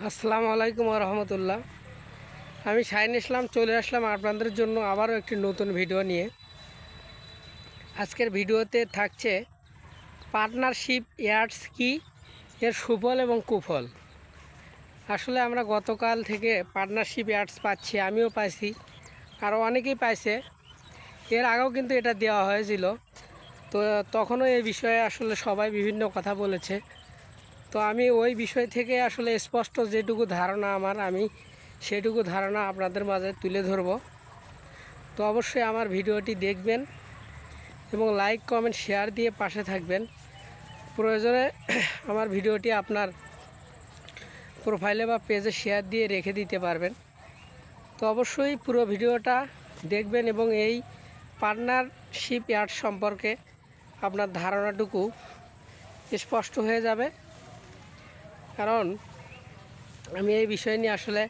আসসালামু আলাইকুম রহমতুল্লাহ। আমি শাহিন ইসলাম চলে আসলাম আপনাদের জন্য আবারও একটি নতুন ভিডিও নিয়ে। আজকের ভিডিওতে থাকছে পার্টনারশিপ অ্যাডস কি, এর সুফল এবং কুফল। আসলে আমরা গতকাল থেকে পার্টনারশিপ অ্যাডস পাচ্ছি, আমিও পাইছি, আরও অনেকেই পাইছে। এর আগেও কিন্তু এটা দেওয়া হয়েছিল, তো তখনও এই বিষয়ে আসলে সবাই বিভিন্ন কথা বলেছে। তো আমি ওই বিষয় থেকে আসলে স্পষ্ট যেটুকু ধারণা আমি সেটুকু ধারণা আপনাদের মাঝে তুলে ধরব। তো অবশ্যই আমার ভিডিওটি দেখবেন এবং লাইক কমেন্ট শেয়ার দিয়ে পাশে থাকবেন। প্রয়োজনে আমার ভিডিওটি আপনার প্রোফাইলে বা পেজে শেয়ার দিয়ে রেখে দিতে পারবেন। তো অবশ্যই পুরো ভিডিওটা দেখবেন এবং এই পার্টনারশিপ অ্যাড সম্পর্কে আপনার ধারণাটুকু স্পষ্ট হয়ে যাবে। কারণ আমি এই বিষয় নিয়ে আসলে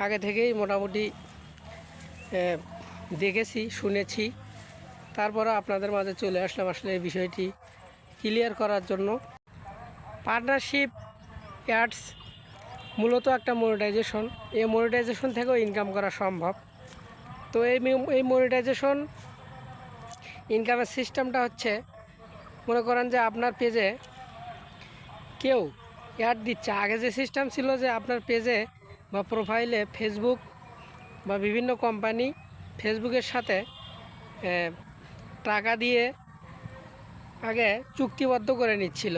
আগে থেকেই মোটামুটি দেখেছি, শুনেছি, তারপরে আপনাদের মাঝে চলে আসলাম আসলে এই বিষয়টি ক্লিয়ার করার জন্য। পার্টনারশিপ অ্যাডস মূলত একটা মনিটাইজেশন। এই মনিটাইজেশন থেকেও ইনকাম করা সম্ভব। তো এই মনিটাইজেশন ইনকামের সিস্টেমটা হচ্ছে, মনে করেন যে আপনার পেজে কেউ অ্যাড দিচ্ছে। আগে যে সিস্টেম ছিল যে আপনার পেজে বা প্রোফাইলে ফেসবুক বা বিভিন্ন কোম্পানি ফেসবুকের সাথে টাকা দিয়ে আগে চুক্তিবদ্ধ করে নিচ্ছিল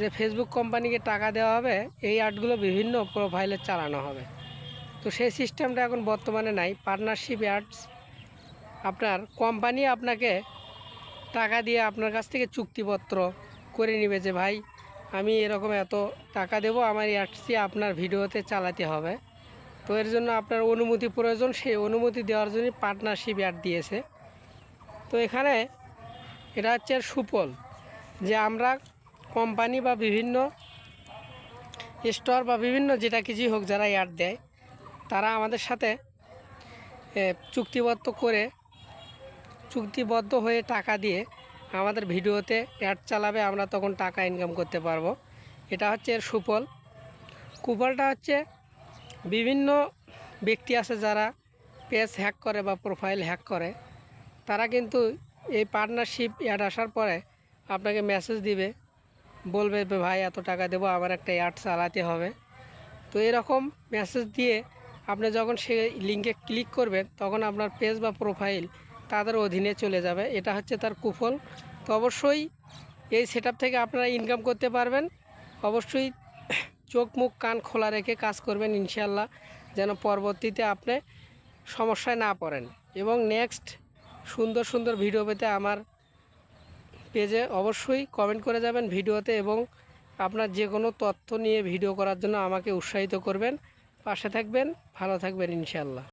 যে ফেসবুক কোম্পানিকে টাকা দেওয়া হবে, এই অ্যাডগুলো বিভিন্ন প্রোফাইলে চালানো হবে। তো সেই সিস্টেমটা এখন বর্তমানে নাই। পার্টনারশিপ অ্যাডস আপনার কোম্পানি আপনাকে টাকা দিয়ে আপনার কাছ থেকে চুক্তিপত্র করে নেবে যে ভাই আমি এরকম এত টাকা দেব, আমার অ্যাডসটি আপনার ভিডিওতে চালাতে হবে। তো এর জন্য আপনার অনুমতি প্রয়োজন, সেই অনুমতি দেওয়ার জন্য পার্টনারশিপ অ্যাড দিয়েছে। তো এখানে এটা হচ্ছে সুফল যে আমরা কোম্পানি বা বিভিন্ন স্টোর বা বিভিন্ন যেটা কিছুই হোক যারা অ্যাড দেয়, তারা আমাদের সাথে চুক্তিবদ্ধ হয়ে টাকা দিয়ে আমাদের ভিডিওতে অ্যাড চালাবে, আমরা তখন টাকা ইনকাম করতে পারবো। এটা হচ্ছে এর সুফল। কুফলটা হচ্ছে বিভিন্ন ব্যক্তি আছে যারা পেজ হ্যাক করে বা প্রোফাইল হ্যাক করে, তারা কিন্তু এই পার্টনারশিপ অ্যাড আসার পরে আপনাকে মেসেজ দিবে, বলবে ভাই এত টাকা দেবো, আমার একটা অ্যাড চালাতে হবে। তো এরকম মেসেজ দিয়ে আপনি যখন সে লিঙ্কে ক্লিক করবেন তখন আপনার পেজ বা প্রোফাইল তাদের অধীনে চলে যাবে। এটা হচ্ছে তার কুফল। তো অবশ্যই এই সেটআপ থেকে আপনারা ইনকাম করতে পারবেন। অবশ্যই চোখ মুখ কান খোলা রেখে কাজ করবেন ইনশাল্লাহ, যেন পরবর্তীতে আপনি সমস্যায় না পড়েন। এবং নেক্সট সুন্দর সুন্দর ভিডিও পেতে আমার পেজে অবশ্যই কমেন্ট করে যাবেন ভিডিওতে, এবং আপনার যে কোনো তথ্য নিয়ে ভিডিও করার জন্য আমাকে উৎসাহিত করবেন। পাশে থাকবেন, ভালো থাকবেন ইনশাল্লাহ।